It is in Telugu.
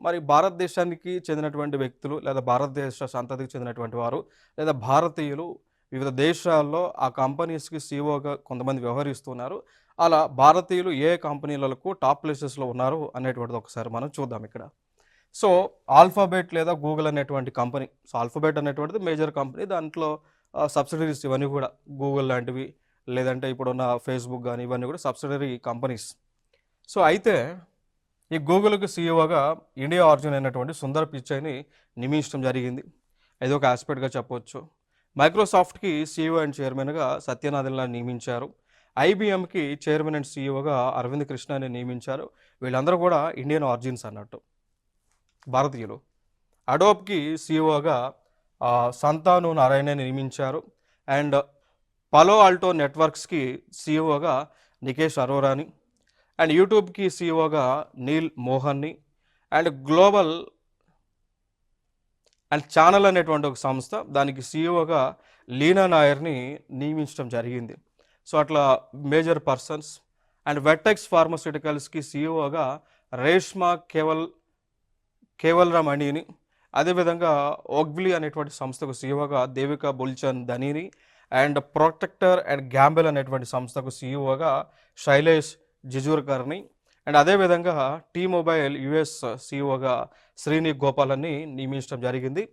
మరి భారతదేశానికి చెందినటువంటి వ్యక్తులు లేదా భారతదేశ సంతతికి చెందినటువంటి వారు లేదా భారతీయులు వివిధ దేశాల్లో ఆ కంపెనీస్‌కి సీఈఓగా కొంతమంది వ్యవహరిస్తున్నారు. అలా భారతీయులు ఏ కంపెనీలకు టాప్ ప్లేసెస్‌లో ఉన్నారు అనేటువంటిది ఒకసారి మనం చూద్దాం ఇక్కడ. సో, ఆల్ఫాబెట్ లేదా గూగుల్ అనేటువంటి కంపెనీ. సో, ఆల్ఫాబెట్ అనేటువంటిది మేజర్ కంపెనీ. దాంట్లో సబ్సిడరీస్ ఇవన్నీ కూడా గూగుల్ లాంటివి లేదంటే ఇప్పుడున్న ఫేస్‌బుక్ గాని ఇవన్నీ కూడా సబ్సిడరీ కంపెనీస్. సో, అయితే ఈ గూగుల్‌కి సీఈఓగా ఇండియా ఆరిజిన్ అయినటువంటి సుందర్ పిచాయ్‌ని నియమించడం జరిగింది. ఇదొక యాస్పెక్ట్‌గా చెప్పొచ్చు. మైక్రోసాఫ్ట్‌కి సీఈఓ అండ్ చైర్మన్‌గా సత్యనాదెల్లాని నియమించారు. ఐబీఎంకి చైర్మన్ అండ్ సీఈఓగా అరవింద్ కృష్ణని నియమించారు. వీళ్ళందరూ కూడా ఇండియన్ ఆరిజిన్స్ అన్నట్టు భారతీయులు. అడోబ్‌కి సీఈఓగా సంతాను నారాయణని నియమించారు. అండ్ పాలో ఆల్టో నెట్వర్క్స్‌కి సీఈఓగా నికేష్ అరోరాని అండ్ యూట్యూబ్‌కి సీఈఓగా నీల్ మోహన్ని అండ్ గ్లోబల్ అండ్ ఛానల్ అనేటువంటి ఒక సంస్థ దానికి సీఈఓగా లీనా నాయర్ని నియమించడం జరిగింది. సో, అట్లా మేజర్ పర్సన్స్. అండ్ వెట్టెక్స్ ఫార్మాస్యూటికల్స్‌కి సీఈఓగా రేష్మా కేవల్రమణిని, అదేవిధంగా ఓగ్బ్లీ అనేటువంటి సంస్థకు సీఈఓగా దేవికా బుల్చంద్ ధనీని అండ్ ప్రొటెక్టర్ అండ్ గ్యాంబెల్ అనేటువంటి సంస్థకు సీఈఓగా శైలేష్ జిజూర్కర్ని అండ్ అదేవిధంగా టీ మొబైల్ యూఎస్ సీఈఓగా శ్రీని గోపాలని నియమించడం జరిగింది.